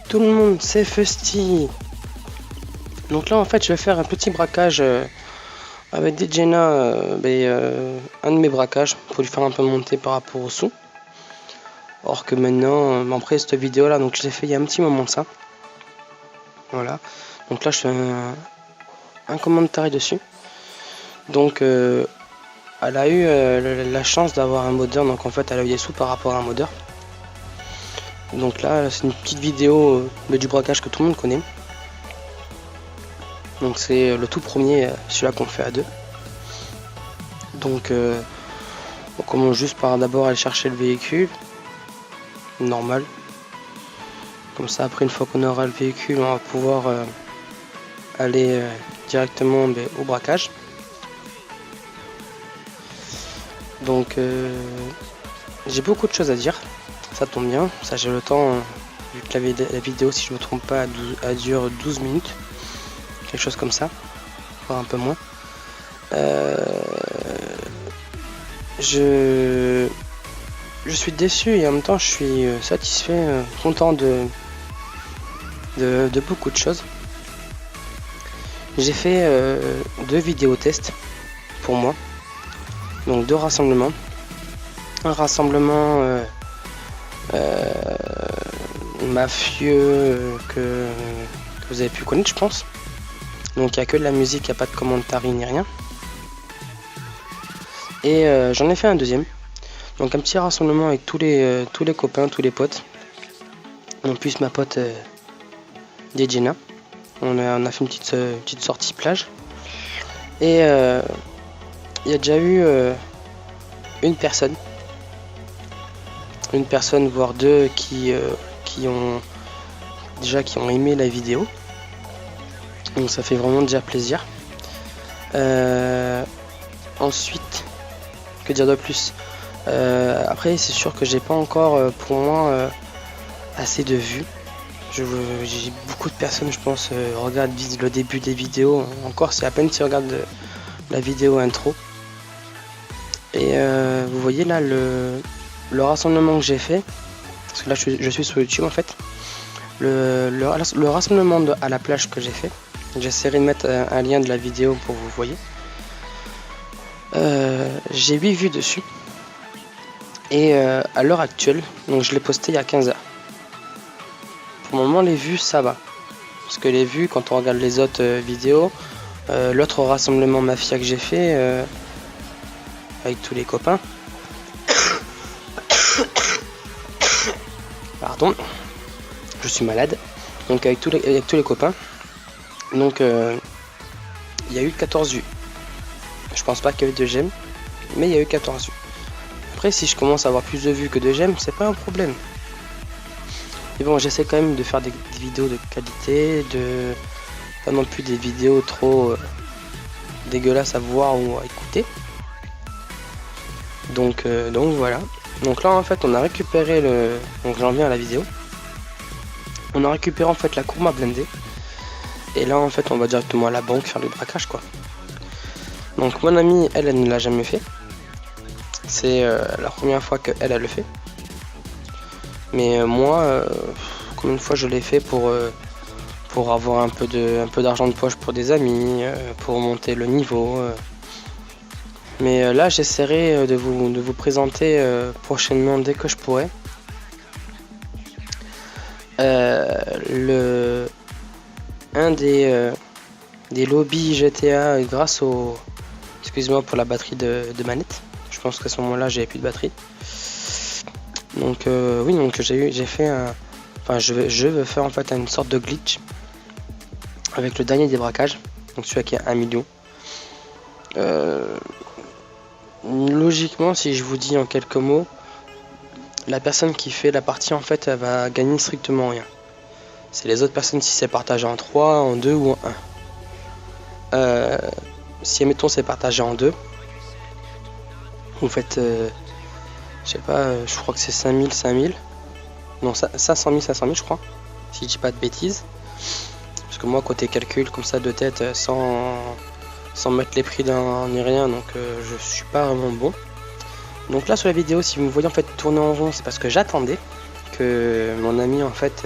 tout le monde, c'est Fusty. Donc là en fait je vais faire un petit braquage avec Djena, un de mes braquages pour lui faire un peu monter par rapport au sous. Or que maintenant, après cette vidéo là, donc je l'ai fait il y a un petit moment de ça. Voilà. Donc là je fais un commentaire dessus. Donc elle a eu la chance d'avoir un modeur, donc en fait elle a eu des sous par rapport à un modeur. Donc là c'est une petite vidéo du braquage que tout le monde connaît. Donc c'est le tout premier, celui-là qu'on fait à deux. Donc on commence juste par d'abord aller chercher le véhicule. Normal. Comme ça après une fois qu'on aura le véhicule on va pouvoir aller directement au braquage. Donc j'ai beaucoup de choses à dire. Ça tombe bien. Ça j'ai le temps vu que la vidéo si je me trompe pas elle dure 12 minutes. Quelque chose comme ça. Voire un peu moins. Je suis déçu et en même temps je suis satisfait, content de beaucoup de choses. J'ai fait 2 vidéos tests pour moi. Donc 2 rassemblements. Un rassemblement mafieux que vous avez pu connaître je pense. Donc il n'y a que de la musique, il n'y a pas de commentaires ni rien. Et j'en ai fait un deuxième. Donc un petit rassemblement avec tous les copains, tous les potes. En plus ma pote Djena. On a fait une petite sortie plage. Et il y a déjà eu une personne voire deux qui ont aimé la vidéo. Donc ça fait vraiment déjà plaisir. Ensuite, que dire de plus? Après c'est sûr que j'ai pas encore pour moi assez de vues. J'ai beaucoup de personnes je pense regardent le début des vidéos. Encore c'est à peine s'ils regardent la vidéo intro. Et vous voyez là le rassemblement que j'ai fait. Parce que là je suis sur YouTube en fait. Le rassemblement à la plage que j'ai fait. J'essaierai de mettre un lien de la vidéo pour vous voyez. J'ai 8 vues dessus. Et à l'heure actuelle, donc je l'ai posté il y a 15 heures. Pour le moment les vues ça va. Parce que les vues quand on regarde les autres vidéos, l'autre rassemblement mafia que j'ai fait avec tous les copains. Pardon, je suis malade. Donc avec tous les copains. Donc il y a eu 14 vues. Je pense pas qu'il y a eu de j'aime, mais il y a eu 14 vues. Après si je commence à avoir plus de vues que de j'aime, c'est pas un problème. Mais bon, j'essaie quand même de faire des vidéos de qualité, pas non plus des vidéos trop dégueulasses à voir ou à écouter. Donc voilà. Donc là en fait on a récupéré donc j'en viens à la vidéo. On a récupéré en fait la Kurma blindée. Et là en fait on va directement à la banque faire le braquage quoi. Donc mon amie elle ne l'a jamais fait. C'est la première fois qu'elle le fait. Mais moi combien de fois je l'ai fait pour avoir un peu d'argent de poche pour des amis, pour monter le niveau. Mais là j'essaierai de vous présenter prochainement dès que je pourrai un des lobbies GTA grâce au... Excusez-moi pour la batterie de manette. Je pense qu'à ce moment-là j'avais plus de batterie. Donc oui, donc j'ai fait un... Enfin je veux faire en fait une sorte de glitch avec le dernier des braquages. Donc celui qui a 1 million. Logiquement si je vous dis en quelques mots, la personne qui fait la partie en fait elle va gagner strictement rien. C'est les autres personnes si c'est partagé en 3, en 2 ou en 1. Si admettons c'est partagé en 2, vous faites je sais pas, je crois que c'est 5000, non 500 000 je crois, si je dis pas de bêtises. Parce que moi côté calcul comme ça de tête sans mettre les prix ni rien, donc je suis pas vraiment bon. Donc là sur la vidéo si vous me voyez en fait tourner en rond, c'est parce que j'attendais que mon ami en fait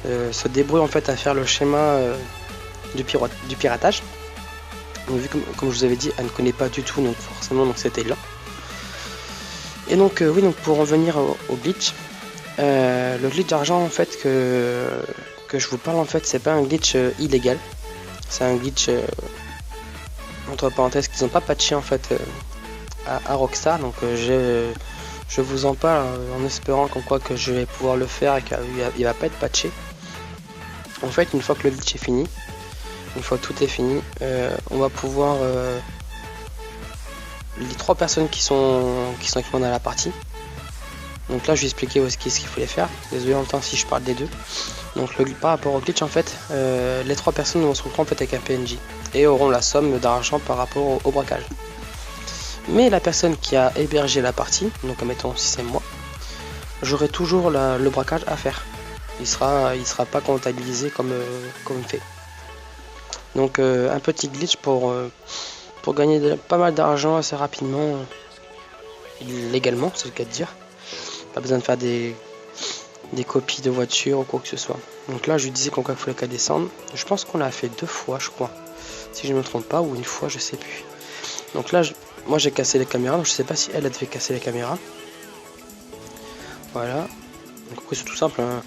se débrouille en fait à faire le schéma du piratage. Donc, vu comme je vous avais dit, elle ne connaît pas du tout, donc forcément donc c'était là. Et donc oui, donc pour en venir au glitch, le glitch d'argent en fait que je vous parle en fait, c'est pas un glitch illégal, c'est un glitch entre parenthèses qu'ils n'ont pas patché en fait à Rockstar. Donc je vous en parle en espérant qu'en quoi que je vais pouvoir le faire et qu'il va pas être patché. En fait, une fois que le glitch est fini, une fois que tout est fini, on va pouvoir les 3 personnes qui sont actuellement dans la partie. Donc là je vais expliquer ce qu'il fallait faire. Désolé en même temps si je parle des deux. Donc par rapport au glitch en fait, les 3 personnes vont se retrouver en fait avec un PNJ et auront la somme d'argent par rapport au braquage. Mais la personne qui a hébergé la partie, donc admettons si c'est moi, j'aurai toujours le braquage à faire. Il sera pas comptabilisé comme fait. Donc un petit glitch pour gagner pas mal d'argent assez rapidement, légalement, c'est le cas de dire. Pas besoin de faire des copies de voitures ou quoi que ce soit. Donc là je lui disais qu'on fallait qu'à descendre. Je pense qu'on l'a fait 2 fois je crois. Si je ne me trompe pas, ou une fois, je sais plus. Donc là moi j'ai cassé les caméras, donc je sais pas si elle devait casser les caméras. Voilà. Donc c'est tout simple, hein.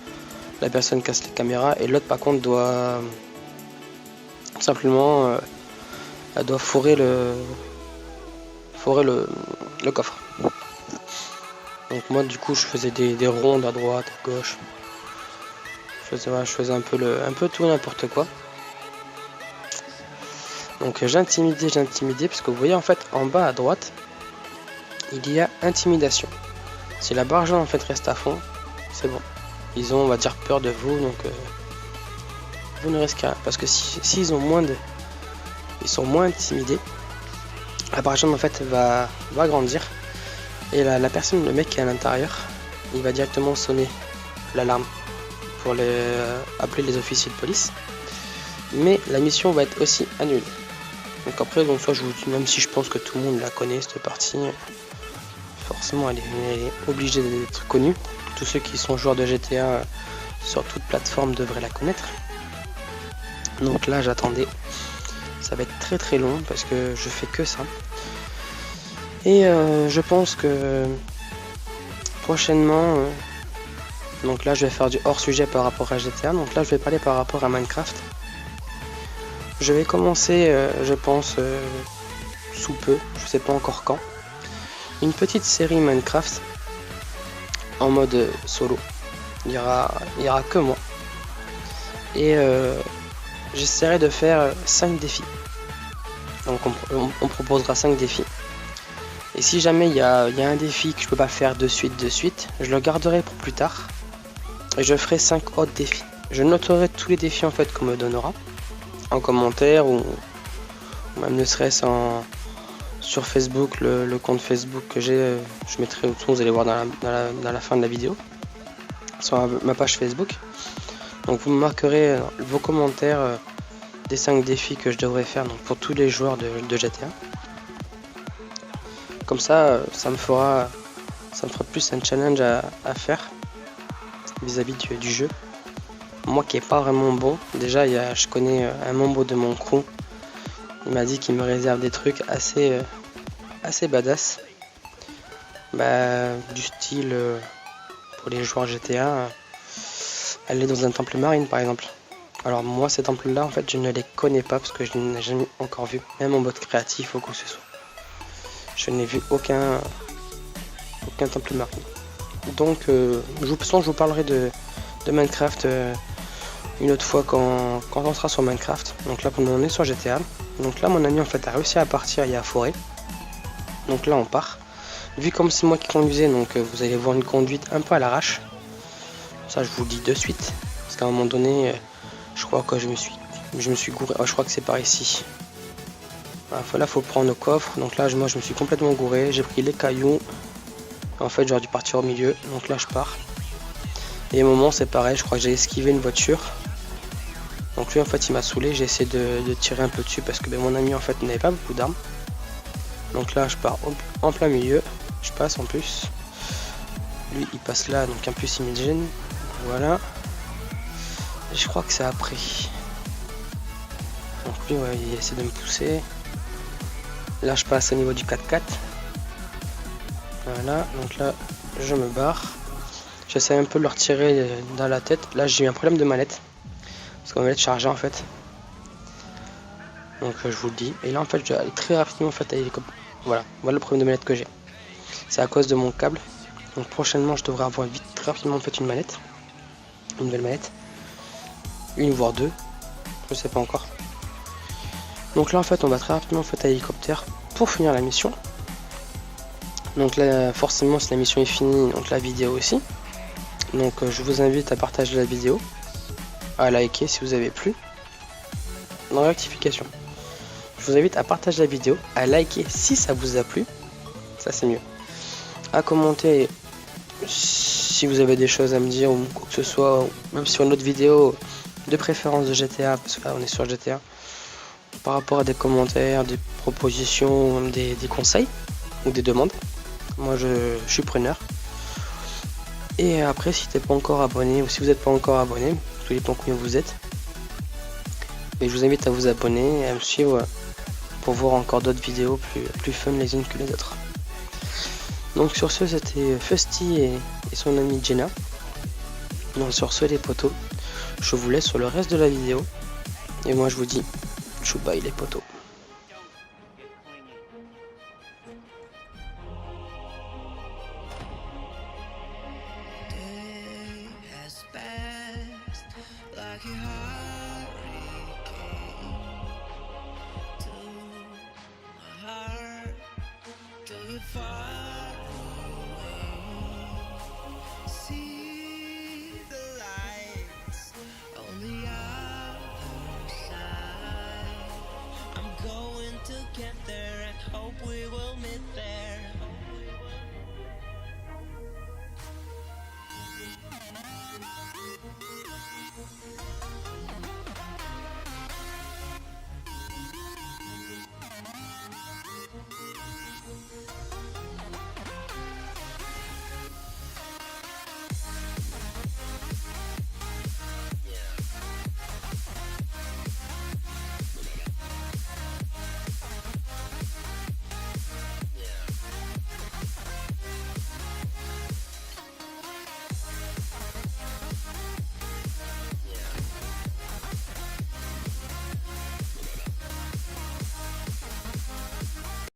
La personne casse les caméras et l'autre par contre doit simplement elle doit fourrer le coffre. Donc moi du coup je faisais des rondes à droite, à gauche. Je faisais un peu tout n'importe quoi. Donc j'intimidais parce que vous voyez en fait en bas à droite il y a intimidation. Si la barre jaune en fait reste à fond, c'est bon. Ils ont on va dire peur de vous, donc vous ne risquez rien. Parce que s'ils sont moins intimidés, la barre jaune en fait va grandir. Et la personne, le mec qui est à l'intérieur, il va directement sonner l'alarme pour appeler les officiers de police. Mais la mission va être aussi annulée. Donc après, donc soit je vous dis, même si je pense que tout le monde la connaît cette partie, forcément elle est obligée d'être connue. Tous ceux qui sont joueurs de GTA sur toute plateforme devraient la connaître. Donc là j'attendais. Ça va être très très long parce que je fais que ça. Et je pense que prochainement, donc là je vais faire du hors sujet par rapport à GTA. Donc là je vais parler par rapport à Minecraft. Je vais commencer, je pense, sous peu, je sais pas encore quand, une petite série Minecraft en mode solo. Il y aura que moi. Et j'essaierai de faire 5 défis. Donc on proposera 5 défis. Et si jamais il y a un défi que je peux pas faire de suite, je le garderai pour plus tard. Et je ferai 5 autres défis. Je noterai tous les défis en fait qu'on me donnera en commentaire ou même ne serait-ce sur Facebook, le compte Facebook que j'ai, je mettrai au dessous, vous allez voir dans la fin de la vidéo, sur ma page Facebook. Donc vous me marquerez vos commentaires des 5 défis que je devrais faire donc, pour tous les joueurs de GTA. Comme ça, ça me fera plus un challenge à faire vis-à-vis du jeu. Moi qui est pas vraiment bon, déjà je connais un membre de mon crew, il m'a dit qu'il me réserve des trucs assez badass, du style pour les joueurs GTA, aller dans un temple marine par exemple. Alors moi ces temples là en fait je ne les connais pas parce que je n'ai jamais encore vu, même en mode créatif ou quoi que ce soit. Je n'ai vu aucun temple marine. Donc je vous parlerai de Minecraft une autre fois quand on sera sur Minecraft. Donc là pour le moment on est sur GTA. Donc là mon ami en fait a réussi à partir, il y a la forêt. Donc là on part. Vu comme c'est moi qui conduisais, donc vous allez voir une conduite un peu à l'arrache. Ça je vous le dis de suite. Parce qu'à un moment donné, je crois que je me suis gouré. Oh, je crois que c'est par ici. Voilà, là faut prendre le coffre. Donc là moi je me suis complètement gouré. J'ai pris les cailloux. En fait j'aurais dû partir au milieu. Donc là je pars. Et au moment c'est pareil, je crois que j'ai esquivé une voiture. Donc lui en fait il m'a saoulé, j'ai essayé de tirer un peu dessus parce que mon ami en fait n'avait pas beaucoup d'armes. Donc là je pars en plein milieu, je passe en plus. Lui il passe là, donc en plus il me gêne. Voilà. Je crois que c'est après. Donc lui, ouais, il essaie de me pousser. Là, je passe au niveau du 4x4. Voilà, donc là, je me barre. J'essaie un peu de le retirer dans la tête. Là, j'ai eu un problème de manette. Parce qu'on va être chargé en fait. Donc je vous le dis. Et là, en fait, je vais aller très rapidement en fait à l'hélicoptère. Voilà le problème de manette que j'ai. C'est à cause de mon câble. Donc prochainement, je devrais avoir vite très rapidement en fait une manette. Une nouvelle manette. Une voire deux. Je sais pas encore. Donc là, en fait, on va très rapidement en fait à l'hélicoptère pour finir la mission. Donc là, forcément, si la mission est finie, donc la vidéo aussi. Donc je vous invite à partager la vidéo, à liker si vous avez plu. Dans rectification. Je vous invite à partager la vidéo, à liker si ça vous a plu. Ça c'est mieux. À commenter si vous avez des choses à me dire ou quoi que ce soit, même sur une autre vidéo de préférence de GTA, parce que là on est sur GTA. Par rapport à des commentaires, des propositions, même des conseils ou des demandes. Moi je suis preneur. Et après, si t'es pas encore abonné ou si vous n'êtes pas encore abonné, tout dépend combien vous êtes, et je vous invite à vous abonner et à me suivre pour voir encore d'autres vidéos plus fun les unes que les autres. Donc sur ce, c'était Fusty et son ami Jenna. Donc sur ce les potos, je vous laisse sur le reste de la vidéo. Et moi je vous dis, chou bye les potos. Get there and hope we will meet there.